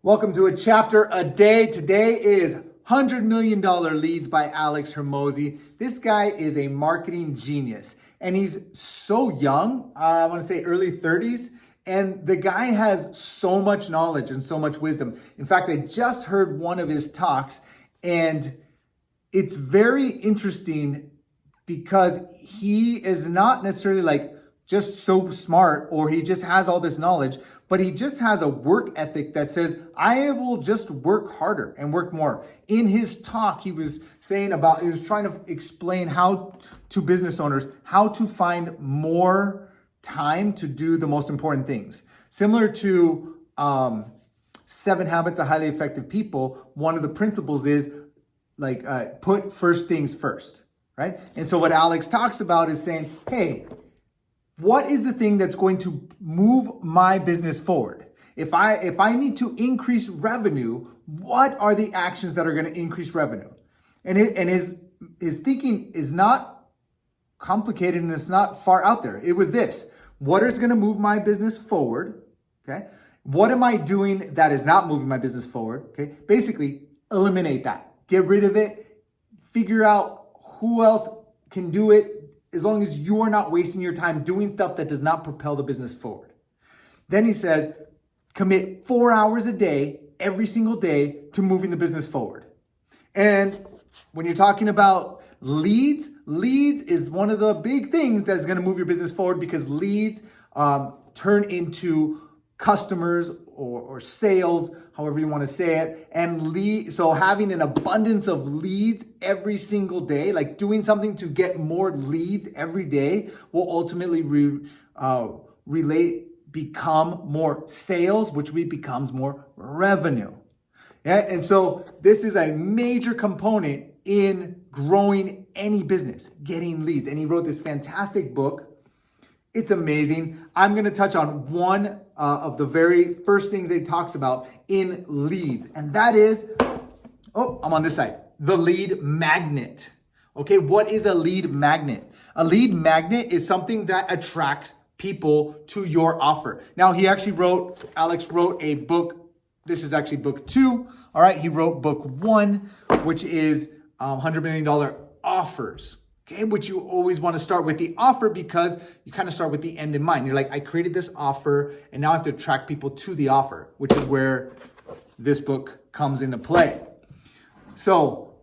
Welcome to A Chapter a Day. Today is $100 million Leads by Alex Hermozi. This guy is a marketing genius and he's so young. I want to say early 30s. And the guy has so much knowledge and so much wisdom. In fact, I just heard one of his talks and it's very interesting because he is not necessarily like just so smart or he just has all this knowledge, but he just has a work ethic that says, I will just work harder and work more. In his talk, he was trying to explain how to business owners, how to find more time to do the most important things. Similar to 7 Habits of Highly Effective People, one of the principles is put first things first, right? And so what Alex talks about is saying, hey, what is the thing that's going to move my business forward? If I need to increase revenue, what are the actions that are going to increase revenue? And his thinking is not complicated and it's not far out there. It was this: what is going to move my business forward? Okay. What am I doing that is not moving my business forward? Okay. Basically, eliminate that. Get rid of it. Figure out who else can do it, as long as you are not wasting your time doing stuff that does not propel the business forward. Then he says, commit 4 hours a day, every single day, to moving the business forward. And when you're talking about leads is one of the big things that's going to move your business forward, because leads turn into customers or sales, however you want to say it. And so having an abundance of leads every single day, like doing something to get more leads every day, will ultimately become more sales, which becomes more revenue. Yeah, and so this is a major component in growing any business, getting leads. And he wrote this fantastic book. It's amazing. I'm going to touch on one of the very first things he talks about in leads. And that is, I'm on this side, the lead magnet. Okay, what is a lead magnet? A lead magnet is something that attracts people to your offer. Now, Alex wrote a book. This is actually book 2. All right, he wrote book 1, which is $100 million offers. Okay, which you always want to start with the offer, because you kind of start with the end in mind. You're like, I created this offer and now I have to attract people to the offer, which is where this book comes into play. So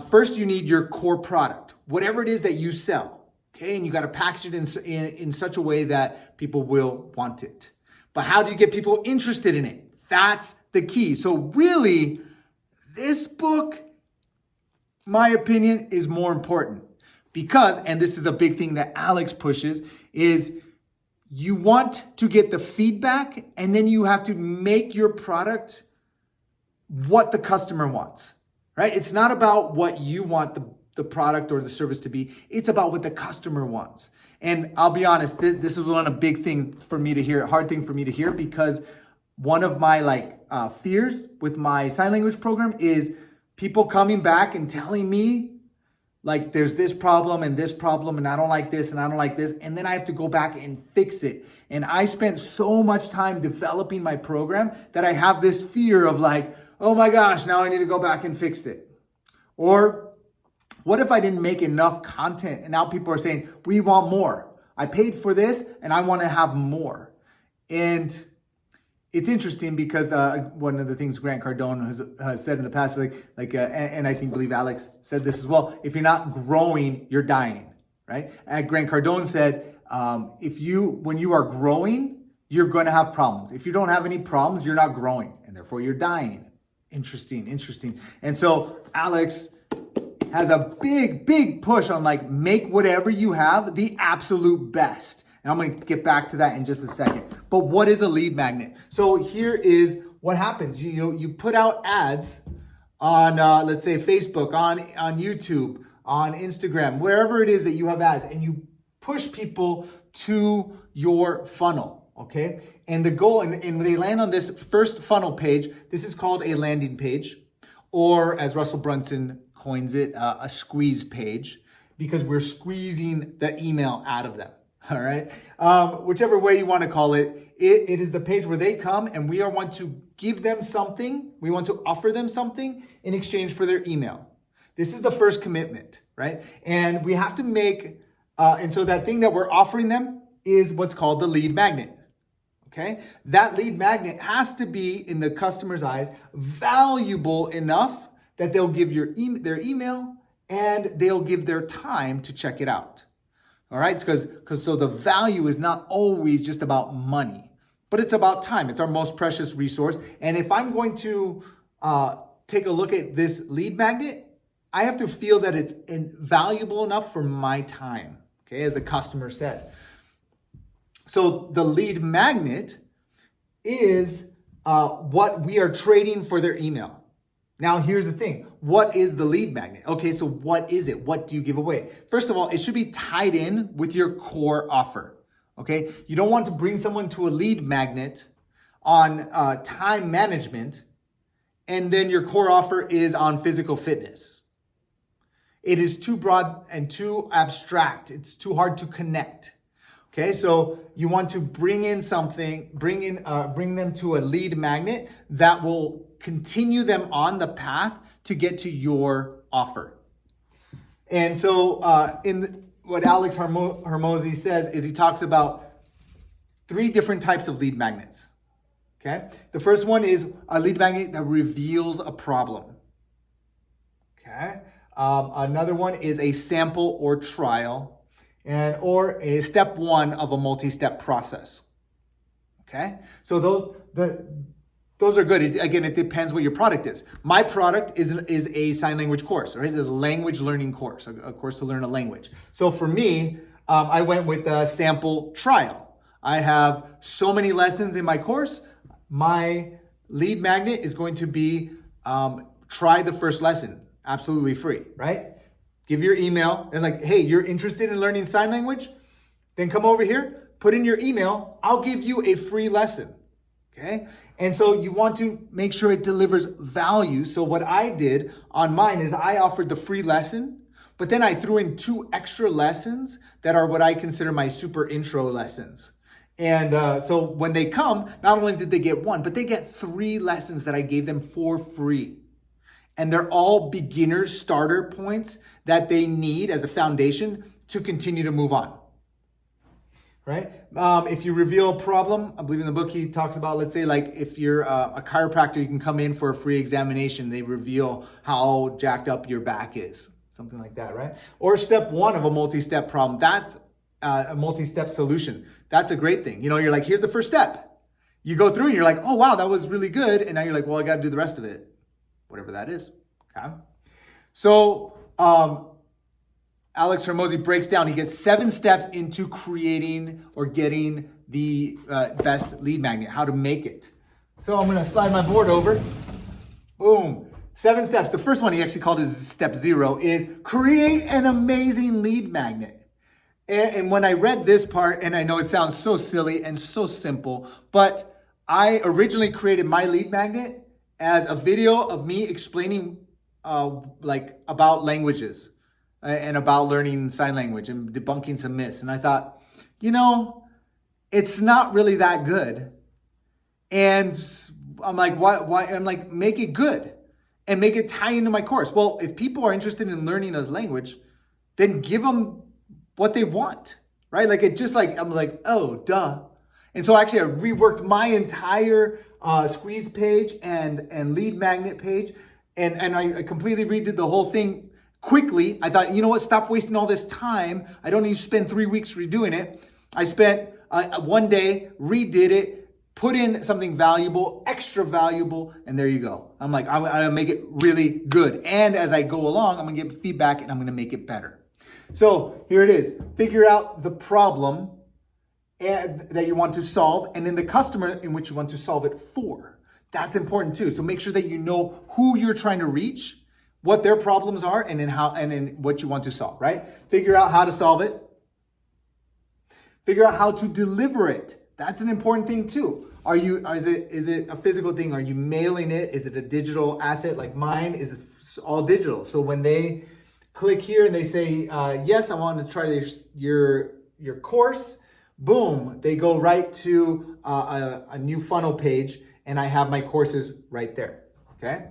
first you need your core product, whatever it is that you sell. Okay, and you got to package it in such a way that people will want it. But how do you get people interested in it? That's the key. So really, this book, my opinion, is more important. Because, and this is a big thing that Alex pushes, is you want to get the feedback and then you have to make your product what the customer wants, right? It's not about what you want the product or the service to be. It's about what the customer wants. And I'll be honest, this is one of the big thing for me to hear, hard thing for me to hear, because one of my fears with my sign language program is people coming back and telling me, like, there's this problem and I don't like this and I don't like this. And then I have to go back and fix it. And I spent so much time developing my program that I have this fear of like, oh my gosh, now I need to go back and fix it. Or what if I didn't make enough content and now people are saying, we want more. I paid for this and I want to have more. And it's interesting because one of the things Grant Cardone has said in the past, and I believe Alex said this as well: if you're not growing, you're dying, right? And Grant Cardone said, when you are growing, you're going to have problems. If you don't have any problems, you're not growing, and therefore you're dying. Interesting. And so Alex has a big push on make whatever you have the absolute best. And I'm going to get back to that in just a second. But what is a lead magnet? So here is what happens. You put out ads on, let's say, Facebook, on YouTube, on Instagram, wherever it is that you have ads, and you push people to your funnel, okay? And the goal, and when they land on this first funnel page, this is called a landing page, or as Russell Brunson coins it, a squeeze page, because we're squeezing the email out of them. All right. Whichever way you want to call it, it is the page where they come and we want to give them something. We want to offer them something in exchange for their email. This is the first commitment, right? And we have to make, and so that thing that we're offering them is what's called the lead magnet. Okay, that lead magnet has to be, in the customer's eyes, valuable enough that they'll give their email and they'll give their time to check it out. All right, because so the value is not always just about money, but it's about time. It's our most precious resource. And if I'm going to take a look at this lead magnet, I have to feel that it's valuable enough for my time. Okay, as the customer says. So the lead magnet is what we are trading for their email. Now, here's the thing. What is the lead magnet? Okay, so what is it? What do you give away? First of all, it should be tied in with your core offer. Okay, you don't want to bring someone to a lead magnet on time management and then your core offer is on physical fitness. It is too broad and too abstract. It's too hard to connect. Okay, so you want to bring them to a lead magnet that will continue them on the path to get to your offer. And so what Alex Hermozi says is he talks about 3 different types of lead magnets. Okay, the first one is a lead magnet that reveals a problem. Okay, another one is a sample or trial. Or a step 1 of a multi-step process. Okay, so those are good. Again, it depends what your product is. My product is a sign language course, or is a language learning course, a course to learn a language. So for me, I went with a sample trial. I have so many lessons in my course. My lead magnet is going to be try the first lesson, absolutely free, right? Give your email and like, hey, you're interested in learning sign language? Then come over here, put in your email. I'll give you a free lesson. Okay. And so you want to make sure it delivers value. So what I did on mine is I offered the free lesson, but then I threw in 2 extra lessons that are what I consider my super intro lessons. And so when they come, not only did they get 1, but they get 3 lessons that I gave them for free. And they're all beginner starter points that they need as a foundation to continue to move on, right? If you reveal a problem, I believe in the book he talks about, let's say like if you're a chiropractor, you can come in for a free examination. They reveal how jacked up your back is, something like that, right? Or step 1 of a multi-step problem, that's a multi-step solution. That's a great thing. You know, you're like, here's the first step. You go through and you're like, oh, wow, that was really good. And now you're like, well, I got to do the rest of it. Whatever that is. Okay. So Alex Hermozi breaks down. He gets 7 steps into creating or getting the best lead magnet, how to make it. So I'm going to slide my board over. Boom. 7 steps. The first one he actually called is step 0 is create an amazing lead magnet. And when I read this part, and I know it sounds so silly and so simple, but I originally created my lead magnet as a video of me explaining about languages and about learning sign language and debunking some myths. And I thought, it's not really that good. And I'm like, why? I'm like, make it good and make it tie into my course. Well, if people are interested in learning a language, then give them what they want, right? Like I'm like, oh, duh. And so actually I reworked my entire squeeze page and lead magnet page. And I completely redid the whole thing quickly. I thought, you know what? Stop wasting all this time. I don't need to spend 3 weeks redoing it. I spent 1 day, redid it, put in something valuable, extra valuable, and there you go. I'm like, I'm going to make it really good. And as I go along, I'm going to get feedback and I'm going to make it better. So here it is. Figure out the problem that you want to solve and then the customer in which you want to solve it for. That's important too. So make sure that you know who you're trying to reach, what their problems are, and then what you want to solve, right? Figure out how to solve it. Figure out how to deliver it. That's an important thing too. Is it a physical thing? Are you mailing it? Is it a digital asset like mine? Is it all digital? So when they click here and they say, yes, I want to try your course, boom, they go right to a new funnel page and I have my courses right there, okay?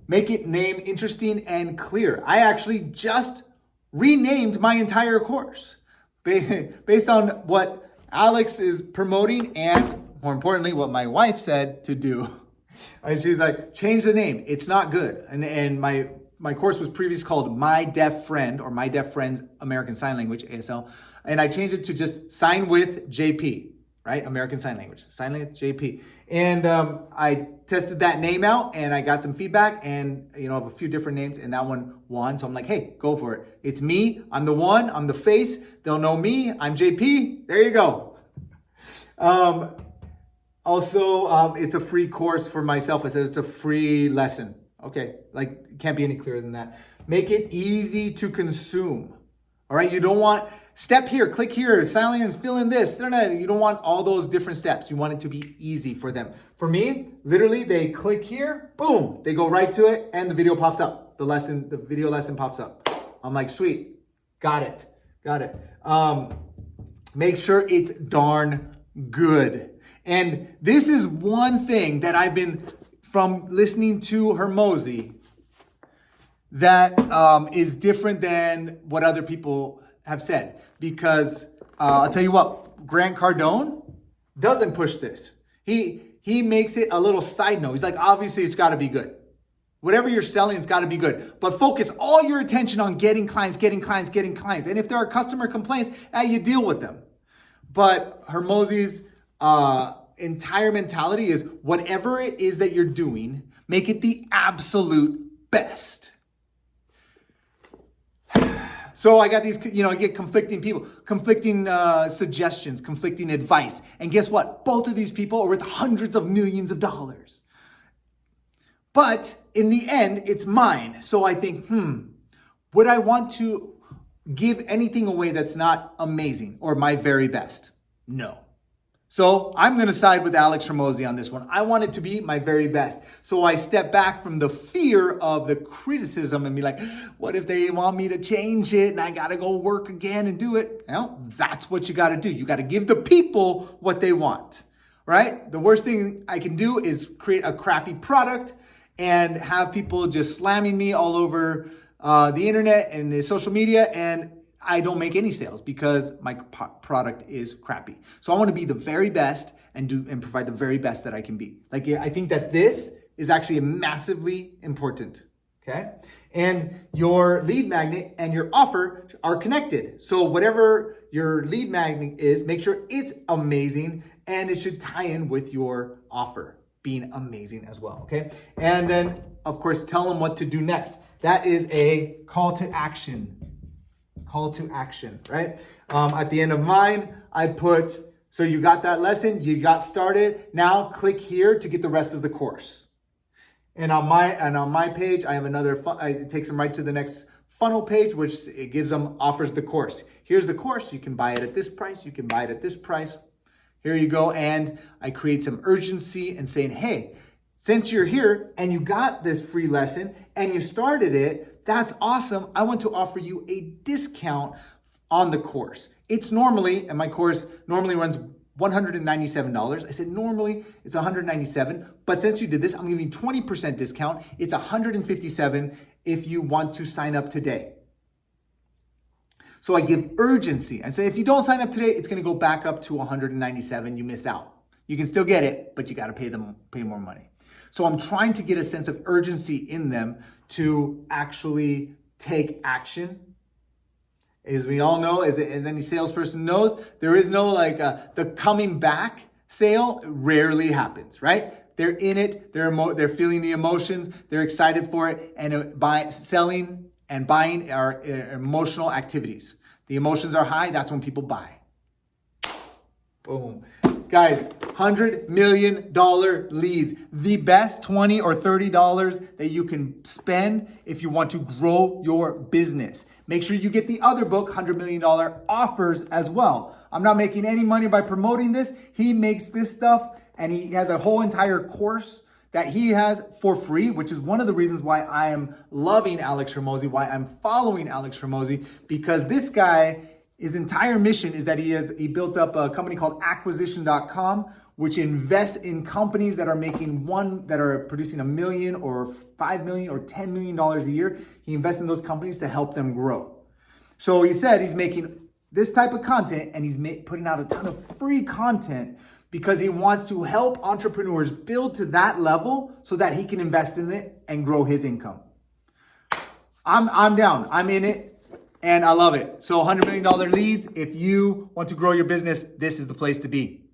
Make it name interesting and clear. I actually just renamed my entire course based on what Alex is promoting and, more importantly, what my wife said to do. And she's like, change the name. It's not good. And my course was previously called My Deaf Friend, or My Deaf Friend's American Sign Language, ASL. And I changed it to just Sign with JP, right? American Sign Language, Sign with JP. And I tested that name out and I got some feedback and, of a few different names, and that one won. So I'm like, hey, go for it. It's me. I'm the one. I'm the face. They'll know me. I'm JP. There you go. Also, it's a free course for myself. I said it's a free lesson. Okay, it can't be any clearer than that. Make it easy to consume. All right, you don't want step here, click here, sign in, fill in this. You don't want all those different steps. You want it to be easy for them. For me, literally, they click here, boom, they go right to it, and the video pops up. The video lesson pops up. I'm like, sweet, got it. Make sure it's darn good. And this is one thing that I've been, from listening to Hermozi, that is different than what other people have said. Because I'll tell you what, Grant Cardone doesn't push this. He makes it a little side note. He's like, obviously it's got to be good. Whatever you're selling, it's got to be good. But focus all your attention on getting clients. And if there are customer complaints, you deal with them. But Hermozi's entire mentality is whatever it is that you're doing, make it the absolute best. So I got these, I get conflicting people, conflicting suggestions, conflicting advice. And guess what? Both of these people are worth hundreds of millions of dollars. But in the end, it's mine. So I think, would I want to give anything away that's not amazing or my very best? No. So I'm going to side with Alex Hermozi on this one. I want it to be my very best. So I step back from the fear of the criticism and be like, what if they want me to change it and I got to go work again and do it? Well, that's what you got to do. You got to give the people what they want, right? The worst thing I can do is create a crappy product and have people just slamming me all over the internet and the social media, and I don't make any sales because my product is crappy. So I want to be the very best and provide the very best that I can be. I think that this is actually massively important. Okay. And your lead magnet and your offer are connected. So whatever your lead magnet is, make sure it's amazing, and it should tie in with your offer being amazing as well. Okay. And then of course, tell them what to do next. That is a call to action. Call to action, right? At the end of mine, I put, so you got that lesson, you got started. Now click here to get the rest of the course. And on my page, I have another, it takes them right to the next funnel page, which it gives them, offers the course. Here's the course. You can buy it at this price. You can buy it at this price. Here you go. And I create some urgency and saying, hey, since you're here and you got this free lesson and you started it, that's awesome. I want to offer you a discount on the course. It's normally, and my course normally runs $197. I said, normally it's $197, but since you did this, I'm giving you 20% discount. It's $157 if you want to sign up today. So I give urgency. I say, if you don't sign up today, it's going to go back up to $197. You miss out. You can still get it, but you got to pay more money. So I'm trying to get a sense of urgency in them to actually take action. As we all know, as any salesperson knows, there is no the coming back sale rarely happens, right? They're in it, they're feeling the emotions, they're excited for it, and selling and buying are emotional activities. The emotions are high, that's when people buy. Boom. Guys, $100 million leads. The best $20 or $30 that you can spend if you want to grow your business. Make sure you get the other book, $100 Million Offers, as well. I'm not making any money by promoting this. He makes this stuff, and he has a whole entire course that he has for free, which is one of the reasons why I am loving Alex Hermozi, why I'm following Alex Hermozi, because this guy, his entire mission is that he built up a company called acquisition.com, which invests in companies that are that are producing $1 million or $5 million or $10 million a year. He invests in those companies to help them grow. So he said he's making this type of content, and he's putting out a ton of free content because he wants to help entrepreneurs build to that level so that he can invest in it and grow his income. I'm down. I'm in it, and I love it. So $100 million leads. If you want to grow your business, this is the place to be.